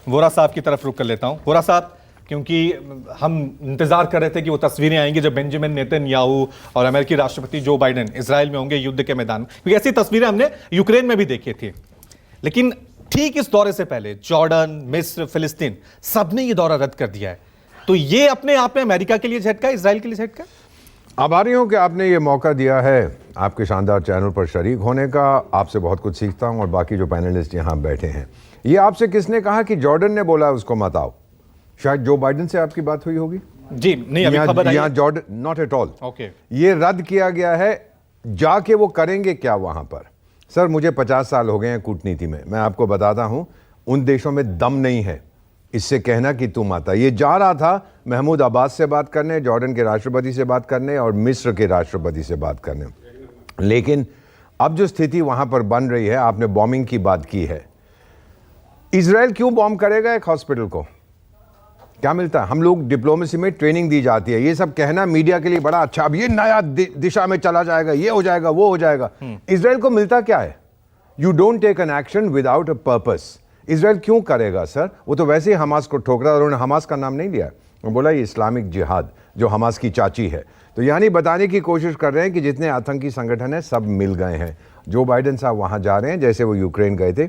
वोरा साहब की तरफ रुख कर लेता हूं। वोरा साहब, क्योंकि हम इंतजार कर रहे थे कि वो तस्वीरें आएंगी जब बेंजामिन नेतन्याहू और अमेरिकी राष्ट्रपति जो बाइडेन इजराइल में होंगे युद्ध के मैदान में, क्योंकि ऐसी तस्वीरें हमने यूक्रेन में भी देखी थी। लेकिन ठीक इस दौरे से पहले जॉर्डन, मिस्र, फिलिस्तीन सबने ये दौरा रद्द कर दिया है। तो ये अपने आप में अमेरिका के लिए झटका, इजराइल के लिए झटका। आभारी हूं कि आपने ये मौका दिया है आपके शानदार चैनल पर शरीक होने का। आपसे बहुत कुछ सीखता हूं और बाकी जो पैनलिस्ट यहां बैठे हैं। ये आपसे किसने कहा कि जॉर्डन ने बोला उसको मत आओ? शायद जो बाइडेन से आपकी बात हुई होगी। जी नहीं, अभी खबर आई है। Jordan not at all. Okay, ये रद्द किया गया है। जाके वो करेंगे क्या वहां पर? सर, मुझे 50 साल हो गए हैं कूटनीति में। मैं आपको बताता हूं, उन देशों में दम नहीं है इससे कहना कि तुम आता। ये जा रहा था महमूद अब्बास से बात करने, जॉर्डन के राष्ट्रपति से बात करने और मिस्र के राष्ट्रपति से बात करने। लेकिन अब जो स्थिति वहां पर बन रही है, आपने बॉम्बिंग की बात की है। इजराइल क्यों बॉम्ब करेगा एक हॉस्पिटल को? क्या मिलता है? हम लोग डिप्लोमेसी में ट्रेनिंग दी जाती है। ये सब कहना मीडिया के लिए बड़ा अच्छा, अब ये नया दिशा में चला जाएगा, ये हो जाएगा, वो हो जाएगा। इजराइल को मिलता क्या है? You don't take an action without a purpose. Israel क्यों करेगा सर? वो तो वैसे ही हमास को ठोक रहा है। उन्होंने हमास का नाम नहीं लिया, वो बोला ये इस्लामिक जिहाद जो हमास की चाची है। तो यानी बताने की कोशिश कर रहे हैं कि जितने आतंकी संगठन हैं सब मिल गए हैं। जो बाइडेन साहब वहां जा रहे हैं, जैसे वो यूक्रेन गए थे,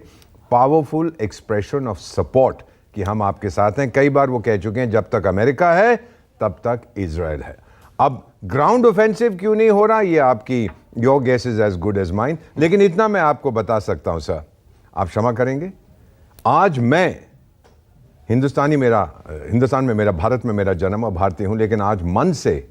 पावरफुल एक्सप्रेशन ऑफ सपोर्ट कि हम आपके साथ हैं। कई बार वो कह चुके हैं जब तक अमेरिका है तब तक इजराइल है। अब ग्राउंड ऑफेंसिव क्यों नहीं हो रहा, ये आपकी your guess is as good as mine. लेकिन इतना मैं आपको बता सकता हूं सर, आप क्षमा करेंगे, आज मैं हिंदुस्तान में मेरा, भारत में मेरा जन्म और भारतीय हूं, लेकिन आज मन से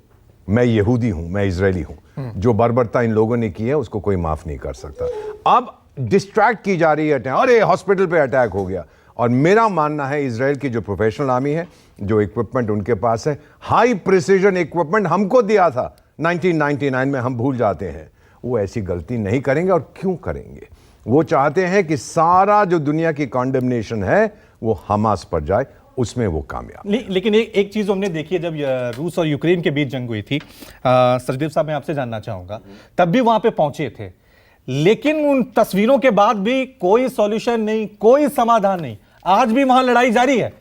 मैं यहूदी हूं, मैं इजरायली हूं। जो बर्बरता इन लोगों ने की है उसको कोई माफ नहीं कर सकता। अब डिस्ट्रैक्ट की जा रही है, अरे हॉस्पिटल पे अटैक हो गया। और मेरा मानना है इजराइल की जो प्रोफेशनल आर्मी है, जो इक्विपमेंट उनके पास है, हाई प्रिसीजन इक्विपमेंट हमको दिया था 1999 में, हम भूल जाते हैं। वो ऐसी गलती नहीं करेंगे। और क्यों करेंगे? वो चाहते हैं कि सारा जो दुनिया की कॉन्डेमनेशन है वो हमास पर जाए, उसमें वो कामयाब। लेकिन एक चीज हमने देखी है, जब रूस और यूक्रेन के बीच जंग हुई थी, सचदेव साहब मैं आपसे जानना चाहूंगा, तब भी वहां पे पहुंचे थे, लेकिन उन तस्वीरों के बाद भी कोई सॉल्यूशन नहीं, कोई समाधान नहीं। आज भी वहां लड़ाई जारी है।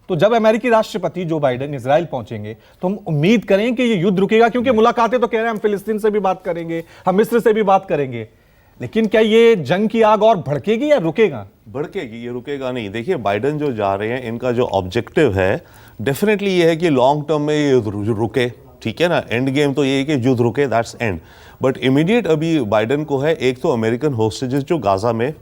तो जब अमेरिकी राष्ट्रपति जो बाइडेन इजराइल पहुंचेंगे तो हम उम्मीद करें कि ये युद्ध रुकेगा, क्योंकि मुलाकातें तो कह रहे हैं हम फिलिस्तीन से भी बात करेंगे, हम मिस्र से भी बात करेंगे। लेकिन क्या ये जंग की आग और भड़केगी या रुकेगा? भड़केगी, ये रुकेगा नहीं। देखिए, बाइडेन जो जा रहे हैं, इनका जो ऑब्जेक्टिव है डेफिनेटली ये है कि लॉन्ग टर्म में ये रुके, ठीक है ना। एंड गेम तो ये है कि युद्ध रुके, दैट्स एंड। बट इमीडिएट अभी बाइडेन को है, एक तो अमेरिकन होस्टेजेस जो गाजा में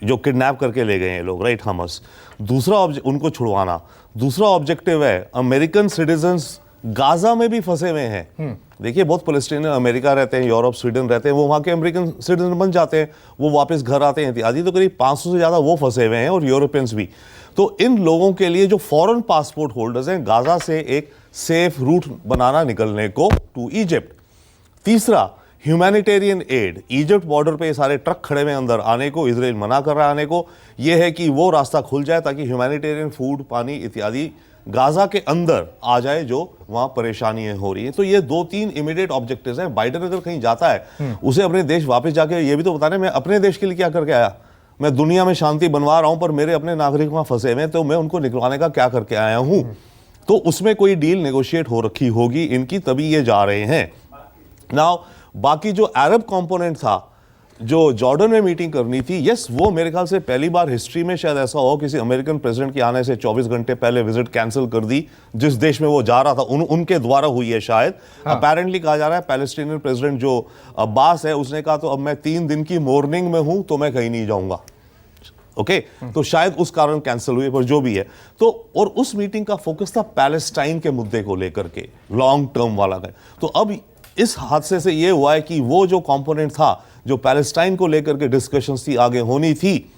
जो किडनैप करके ले गए हैं लोग, राइट, हमास, दूसरा उनको छुड़वाना। दूसरा ऑब्जेक्टिव है अमेरिकन सिटीजन्स गाजा में भी फंसे हुए हैं। देखिए, बहुत पैलेस्टीनियन अमेरिका रहते हैं, यूरोप, स्वीडन रहते हैं, वो वहाँ के अमेरिकन सिटीजन बन जाते हैं, वो वापस घर आते हैं इत्यादि। तो करीब 500 से ज़्यादा वो फंसे हुए हैं, और यूरोपियंस भी। तो इन लोगों के लिए जो फॉरेन पासपोर्ट होल्डर्स हैं, गाजा से एक सेफ रूट बनाना निकलने को टू इजिप्ट। तीसरा, ह्यूमैनिटेरियन एड। इजिप्ट बॉर्डर पे ये सारे ट्रक खड़े हुए अंदर आने को, इजराइल मना कर रहा है आने को। ये है कि वो रास्ता खुल जाए ताकि ह्यूमैनिटेरियन फूड, पानी इत्यादि गाजा के अंदर आ जाए, जो वहां परेशानियां हो रही हैं। तो ये 2-3 इमीडिएट ऑब्जेक्टिव्स हैं। बाइडेन अगर कहीं जाता है, उसे अपने देश वापस जाके ये भी तो बताने, मैं अपने देश के लिए क्या करके आया, मैं दुनिया में शांति बनवा रहा हूं, पर मेरे अपने नागरिक वहां फंसे हुए हैं, तो मैं उनको निकलवाने का क्या करके आया हूं। तो उसमें कोई डील नेगोशिएट हो रखी होगी इनकी, तभी ये जा रहे हैं। नाउ बाकी जो अरब कंपोनेंट था, जो जॉर्डन में मीटिंग करनी थी, यस, वो मेरे ख्याल से पहली बार हिस्ट्री में शायद ऐसा हो किसी अमेरिकन प्रेसिडेंट के आने से 24 घंटे पहले विजिट कैंसिल कर दी। जिस देश में वो जा रहा था उनके द्वारा हुई है शायद। अपेरेंटली कहा जा रहा है पैलेस्टीनियन प्रेसिडेंट जो अब्बास है, उसने कहा तो अब मैं 3 दिन की मॉर्निंग में हूं, तो मैं कहीं नहीं जाऊंगा। ओके, तो शायद उस कारण कैंसिल हुई, पर जो भी है। तो और उस मीटिंग का फोकस था पैलेस्टाइन के मुद्दे को लेकर के, लॉन्ग टर्म वाला है। तो अब इस हादसे से ये हुआ है कि वो जो कंपोनेंट था, जो पैलेस्टाइन को लेकर के डिस्कशंस थी, आगे होनी थी,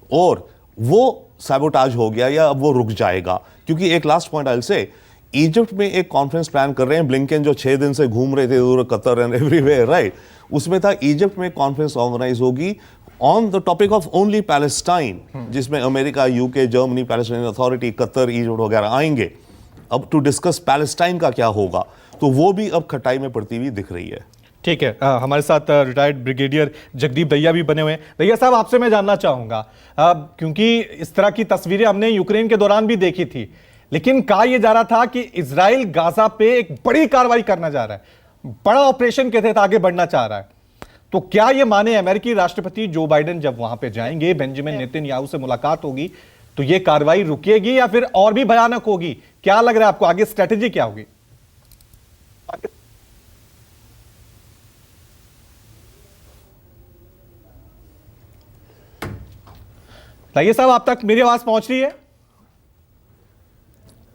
और वो सैबोटाज हो गया, या अब वो रुक जाएगा। क्योंकि एक लास्ट पॉइंट आई से, इजिप्ट में एक कॉन्फ्रेंस प्लान कर रहे हैं, ब्लिंकन जो 6 दिन से घूम रहे थे कतर एंड एवरीवेयर, राइट, उसमें था इजिप्ट में कॉन्फ्रेंस ऑर्गेनाइज होगी on the topic of only Palestine, जिसमें America, UK, Germany, Palestine authority, Qatar, Egypt वगैरह आएंगे अब टू डिस्कस पैलेस्टाइन का क्या होगा। तो वो भी अब खटाई में पड़ती हुई दिख रही है। ठीक है, हमारे साथ रिटायर्ड ब्रिगेडियर जगदीप दहिया भी बने हुए हैं। दहिया साहब, आपसे मैं जानना चाहूंगा, क्योंकि इस तरह की तस्वीरें हमने यूक्रेन के दौरान भी देखी थी, लेकिन कहा यह जा रहा था कि इजराइल गाजा पे एक बड़ी कार्रवाई करना जा रहा है, बड़ा ऑपरेशन के तहत आगे बढ़ना चाह रहा है। तो क्या यह माने अमेरिकी राष्ट्रपति जो बाइडेन जब वहां पे जाएंगे, बेंजामिन नेतन्याहू से मुलाकात होगी, तो यह कार्रवाई रुकेगी या फिर और भी भयानक होगी? क्या लग रहा है आपको, आगे स्ट्रेटेजी क्या होगी? दहिया साहब, आप तक मेरी आवाज पहुंच रही है?